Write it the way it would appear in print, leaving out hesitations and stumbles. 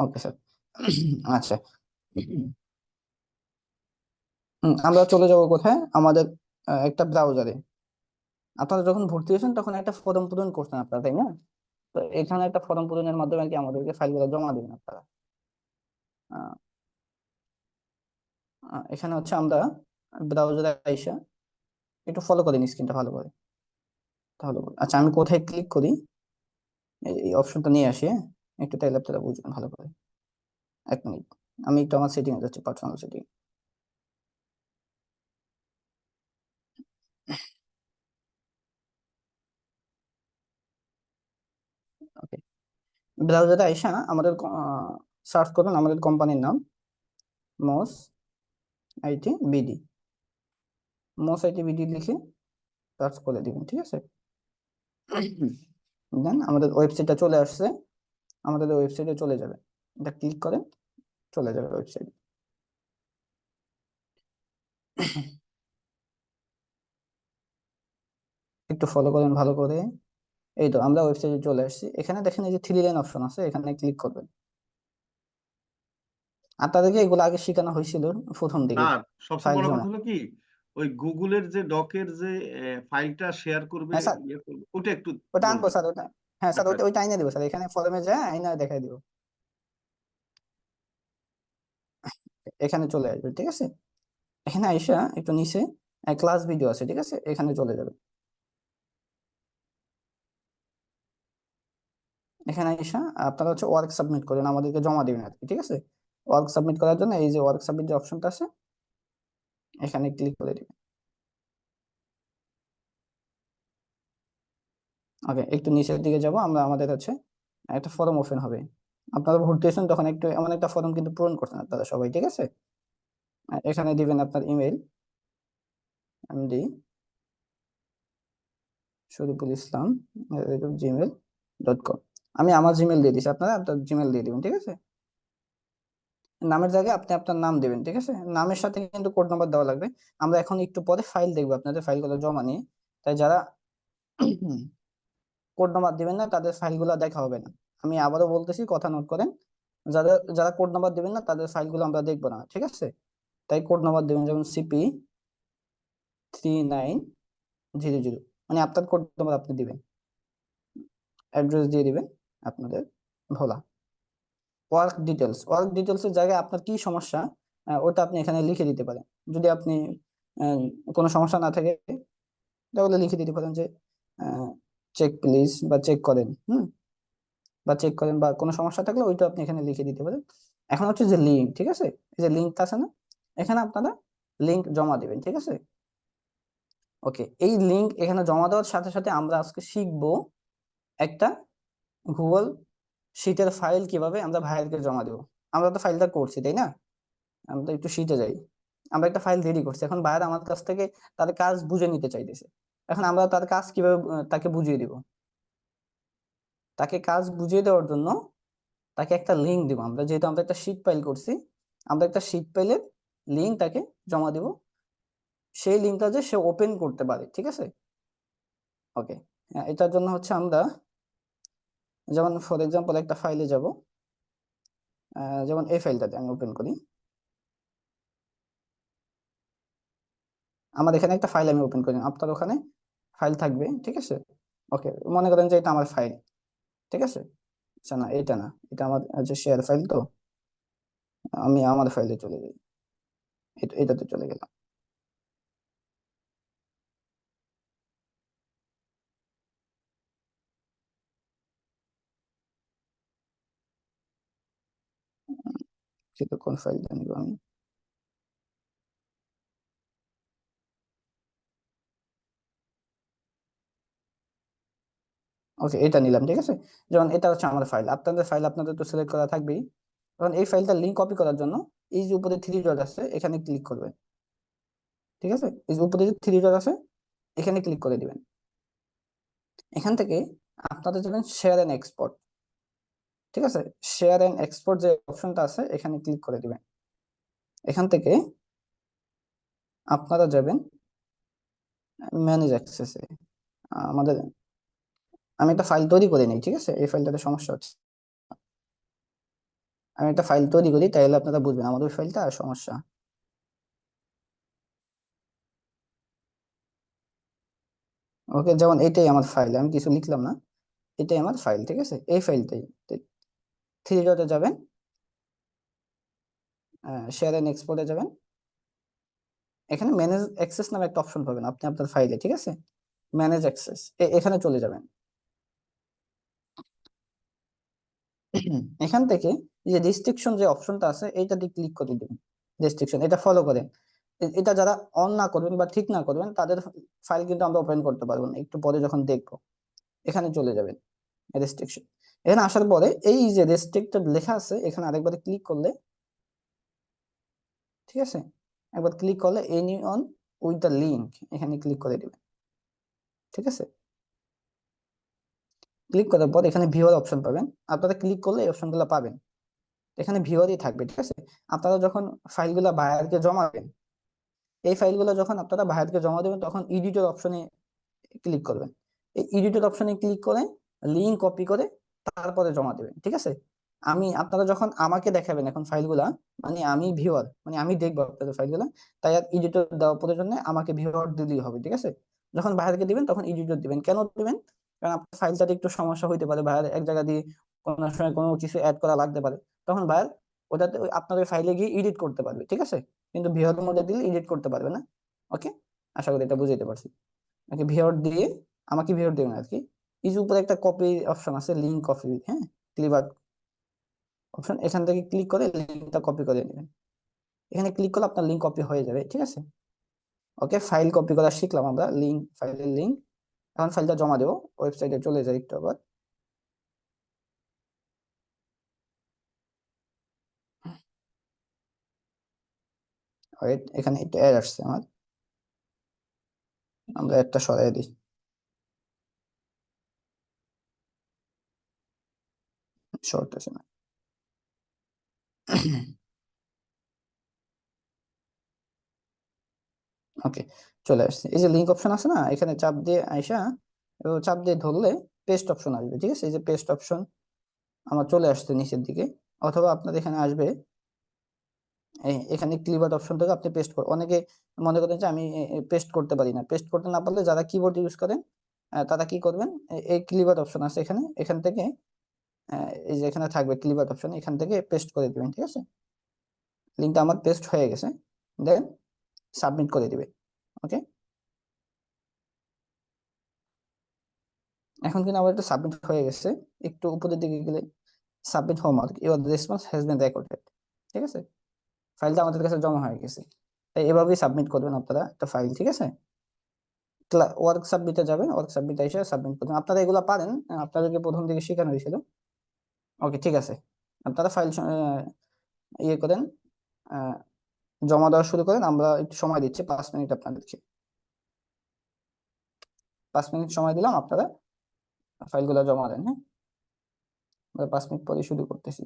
Okay sir. আচ্ছা। আমরা চলে যাব কোথায় আমাদের একটা ব্রাউজারে। আপনারা যখন ভর্তি হয়েছেন তখন একটা ফর্ম পূরণ করছেন আপনারা, তাই না? তো এখানে একটা ফর্ম পূরণের মাধ্যমে আর কি আমাদেরকে ফাইলগুলো জমা দিবেন আপনারা। আহ, এখানে হচ্ছে আমরা ব্রাউজারে আইসা একটু ফলো করেন স্ক্রিনটা ভালো করে, তাহলে আচ্ছা আমি কোথায় ক্লিক করি এই অপশনটা নিয়ে আসি, হ্যাঁ? একটু তাইলে আপনারা বুঝবেন ভালো করে। 1 মিনিট, আমি একটু আমার সেটিং এ যাচ্ছি, পার্সোনাল সেটিং। ওকে, ব্রাউজারে আইসা আমাদের সার্চ করুন আমাদের কোম্পানির নাম, মস আইটি বিডি। মস আইটি বিডি লিখে সার্চ করে দিবেন, ঠিক আছে? দেন আমাদের ওয়েবসাইটটা চলে আসছে, আমাদের ওয়েবসাইটে চলে যাবে, এটা ক্লিক করেন, চলে যাবে ওয়েবসাইট। একটু ফলো করেন ভালো করে। এই তো আমরা ওয়েবসাইটে চলে আসছি, এখানে দেখেন এই যে 3 লাইন অপশন আছে, এখানে ক্লিক করবেন। আপনাদেরকে এগুলো আগে শেখানো হয়েছিল প্রথম দিকে, আর সবচেয়ে ফাইল বড় জমা। কথা হলো কি, ওই গুগলের যে ডকের যে ফাইলটা শেয়ার করবে, হ্যাঁ স্যার, ইয়ে করবে, ওটা একটু ওটা আনবো বলবেন। স্যার, ওটা হ্যাঁ স্যার, আচ্ছা ওইটা আচ্ছা। ওইটা আইনা দিব স্যার, এখানে ফরমে যায় আইনা দেখাই দিব। এখানে চলে আসবে, ঠিক আছে? এখানে আইসা একটু নিচে ক্লাস ভিডিও আছে, ঠিক আছে, এখানে চলে যাবে। এখানে আইসা আপনারা হচ্ছে ওয়ার্ক সাবমিট করেন, আমাদেরকে জমা দিবেন আর কি, ঠিক আছে? ওয়ার্ক সাবমিট করার জন্য এই যে ওয়ার্ক সাবমিট যে অপশনটা আছে, এখানে ক্লিক করে দিবেন। ওকে, একটু নিচের দিকে যাব আমরা, আমাদের হচ্ছে একটা ফর্ম ওপেন হবে। আপনারা ভর্তি হয়েছেন তখন একটু এমন একটা ফর্ম কিন্তু পূরণ করছেন আপনারা সবাই, ঠিক আছে? এখানে দিবেন আপনার email, MD Shariful Islam gmail.com। আমি আমার জিমেল দিয়ে দিচ্ছি, আপনারা আপনার জিমেল দিয়ে দিবেন, ঠিক আছে? নামের জায়গায় আপনি আপনার নাম দিবেন, ঠিক আছে? নামের সাথে কিন্তু কোড নাম্বার দেওয়া লাগবে। আমরা এখন একটু পরে ফাইল দেখবো আপনাদের ফাইলগুলো জমা নিয়ে, তাই যারা কোড নাম্বার দিবেন না তাদের ফাইলগুলো দেখা হবে না। আমি আবারও বলতেছি, কথা নোট করেন। যারা যারা কোড নাম্বার দিবেন না তাদের ফাইলগুলো আমরা দেখবো না, ঠিক আছে? তাই কোড নাম্বার দিবেন, যেমন CP3900, মানে আপনার কোড নাম্বার আপনি দিবেন, অ্যাড্রেস দিয়ে দিবেন আপনাদের ভোলা। ওয়ার্ক ডিটেলস এর জায়গায় আপনার কি সমস্যা, ওটা আপনি এখানে লিখে দিতে পারেন। যদি আপনি আহ, কোনো সমস্যা না থাকে তাহলে লিখে দিতে পারেন যে চেক প্লিজ, বা চেক করেন, বা চেক করেন, বা কোনো সমস্যা থাকলে ওইটা আপনি এখানে লিখে দিতে পারেন। এখন হচ্ছে যে লিঙ্ক, ঠিক আছে? এই যে লিঙ্কটা আছে না, এখানে আপনারা লিঙ্ক জমা দিবেন, ঠিক আছে? ওকে, এই লিঙ্ক এখানে জমা দেওয়ার সাথে সাথে আমরা আজকে শিখবো একটা গুগল শিটের ফাইল কিভাবে আমরা ভাইয়ারকে জমা দেবো। আমরা তো ফাইলটা করছি, তাই না? আমরা একটু শিটে যাই। আমরা একটা ফাইল রেডি করছি, এখন ভাইয়ার আমার কাছ থেকে তার কাজ বুঝে নিতে চাইতেছে। এখন আমরা তার কাজ কিভাবে তাকে বুঝিয়ে দিব? তাকে কাজ বুঝিয়ে দেওয়ার জন্য তাকে একটা লিঙ্ক দিব আমরা, যেহেতু আমরা একটা শিট ফাইল করছি, আমরা একটা শিট ফাইলের লিঙ্ক তাকে জমা দিব, সেই লিঙ্কটা যে সে ওপেন করতে পারে, ঠিক আছে? ওকে, এটার জন্য হচ্ছে আমরা, যেমন ফর এক্সাম্পল একটা ফাইলে যাব, যেমন এই ফাইলটাতে আমি ওপেন করি, আমার এখানে একটা ফাইল আমি ওপেন করি, আপনার ওখানে ফাইল থাকবে, ঠিক আছে? ওকে, মনে করেন যে এটা আমার ফাইল, ঠিক আছে? আচ্ছা না, এটা না, এটা আমার যে শেয়ার ফাইল, তো আমি আমার ফাইলে চলে যাই, এটাতে চলে গেলাম। সেটা কোন ফাইলটা নিব আমি? ওকে, এটা নিলাম, ঠিক আছে? যেমন এটা হচ্ছে আমার ফাইল, আপনাদের ফাইল আপনাদের তো সিলেক্ট করা থাকবেই। এখন এই ফাইলটা লিঙ্ক কপি করার জন্য এই যে উপরে 3 ডট আছে এখানে ক্লিক করবেন, ঠিক আছে? এই যে উপরে যে 3 ডট আছে এখানে ক্লিক করে দিবেন। এখান থেকে আপনাদের যাবেন শেয়ার এন্ড এক্সপোর্ট, ঠিক আছে? শেয়ার এন্ড এক্সপোর্ট যে অপশনটা আছে এখানে ক্লিক করে দিবেন। এখান থেকে আপনারা যাবেন ম্যানেজ অ্যাক্সেসে। আমাদের, আমি একটা ফাইল তৈরি করে নিই, ঠিক আছে? এই ফাইলটাতে সমস্যা হচ্ছে। আমি একটা ফাইল তৈরি করি, তাহলে আপনারা বুঝবেন আমার ওই ফাইলটা সমস্যা। ওকে, যেমন এটাই আমার ফাইল, আমি কিছু লিখলাম না, এটাই আমার ফাইল, ঠিক আছে, এই ফাইলটাই। থ্রি ডটে যাবেন, শেয়ার এন্ড এক্সপোর্টে যাবেন, এখানে ম্যানেজ অ্যাক্সেস নামে একটা অপশন পাবেন আপনি আপনার ফাইলে, ঠিক আছে, ম্যানেজ অ্যাক্সেস, এখানে চলে যাবেন। এখান থেকে এই যে রেস্ট্রিকশন যে অপশনটা আছে এইটাতে ক্লিক করে দিবেন। রেস্ট্রিকশন এটা ফলো করেন। এটা যারা অন না করবেন বা ঠিক না করবেন তাদের ফাইল কিন্তু আমরা ওপেন করতে পারবো না, একটু পরে যখন দেখবো। এখানে চলে যাবেন, রেস্ট্রিকশন। এখানে আসার পরে এই যে রেস্ট্রিক্টেড লেখা আছে এখানে আরেকবার ক্লিক করলে, ঠিক আছে, একবার ক্লিক করলে any on with the link, এখানে ক্লিক করে দিবেন, ঠিক আছে। ক্লিক করার পর এখানে ভিউয়ার অপশন পাবেন, আপনারা ক্লিক করলে এই অপশনগুলো পাবেন, এখানে ভিউয়ারই থাকবে, ঠিক আছে। আপনারা যখন ফাইলগুলো বায়ারকে জমাবেন, এই ফাইলগুলো যখন আপনারা বায়ারকে জমা দেবেন তখন এডিটর অপশনে ক্লিক করবেন। এই এডিটর অপশনে ক্লিক করে লিঙ্ক কপি করে তারপরে জমা দেবেন, ঠিক আছে। আপনারা যখন আমাকে দেখাবেন এখন ফাইলগুলা, মানে আমি ভিউয়ার, মানে আমি দেখবো আপনাদের ফাইলগুলা, তাই আর এডিটর দেওয়া প্রয়োজন নেই, আমাকে ভিউয়ার দিলেই হবে, ঠিক আছে। যখন বাইরেকে দিবেন তখন এডিটর দিবেন, কেন দিবেন? কারণ আপনার ফাইলটাতে একটু সমস্যা হইতে পারে, বাইরে এক জায়গা দিয়ে কোনো সময় কোনো কিছু অ্যাড করা লাগতে পারে, তখন বাইরে ওটাতে আপনার ওই ফাইলে গিয়ে এডিট করতে পারবে, ঠিক আছে। কিন্তু ভিউয়ারের মধ্যে দিলে এডিট করতে পারবে না। ওকে, আশা করি এটা বুঝাইতে পারছি। ওকে, ভিউয়ার দিয়ে আমাকে ভিউয়ার দিবেন আর কি। এই যে উপরে একটা কপি অপশন আছে, লিঙ্ক কপি, হ্যাঁ, ক্লিবার অপশন, এখান থেকে ক্লিক করে লিঙ্কটা কপি করে নেবেন। এখানে ক্লিক করলে আপনার লিঙ্ক কপি হয়ে যাবে, ঠিক আছে। ওকে, ফাইল কপি করা শিখলাম আমরা, লিঙ্ক, ফাইলের লিঙ্ক। এখন ফাইলটা জমা দেবো, ওয়েবসাইটে চলে যাই একটু আবার। ওয়েট, এখানে একটু এর আসছে আমার, আমরা একটা সরাই দিই, শর্ট আছে না। ওকে, চলে আসছে, এই যে লিঙ্ক অপশন আছে না, এখানে চাপ দিয়ে আইসা, চাপ দিয়ে ধরলে পেস্ট অপশন আসবে, ঠিক আছে। এই যে পেস্ট অপশন আমার চলে আসছে নিচের দিকে, অথবা আপনার এখানে আসবে এখানে ক্লিবার অপশন থেকে আপনি পেস্ট করেন। অনেকে মনে করেন যে আমি পেস্ট করতে পারি না, পেস্ট করতে না পারলে যারা কিবোর্ড ইউজ করেন তারা কি করবেন, এই ক্লিবার অপশন আছে এখানে, এখান থেকে এই যে এখানে থাকবে ক্লিবার অপশন, এখান থেকে পেস্ট করে দিবেন, ঠিক আছে। লিঙ্কটা আমার পেস্ট হয়ে গেছে, দেন সাবমিট করে দিবে। ওকে, এখন কিন্তু আমার একটা সাবমিট হয়ে গেছে, একটু উপরের দিকে গেলে submit homework, your response has been recorded, ঠিক আছে, ফাইলটা আমাদের কাছে জমা হয়ে গেছে। তাই এভাবেই সাবমিট করবেন আপনারা একটা ফাইল, ঠিক আছে। ওয়ার্ক সাবমিটে যাবেন, ওয়ার্ক সাবমিট এসে সাবমিট করবেন, আপনারা এগুলো পারেন, আপনাদেরকে প্রথম দিকে শেখানো হয়েছিল। ওকে, ঠিক আছে, আপনারা ফাইল ইয়ে করেন, আহ, জমা দেওয়া শুরু করেন, আমরা একটু সময় দিচ্ছি 5 মিনিট আপনাদেরকে, 5 মিনিট সময় দিলাম, আপনারা ফাইলগুলো জমা দেন, হ্যাঁ, আমরা 5 মিনিট পরে শুরু করতেছি।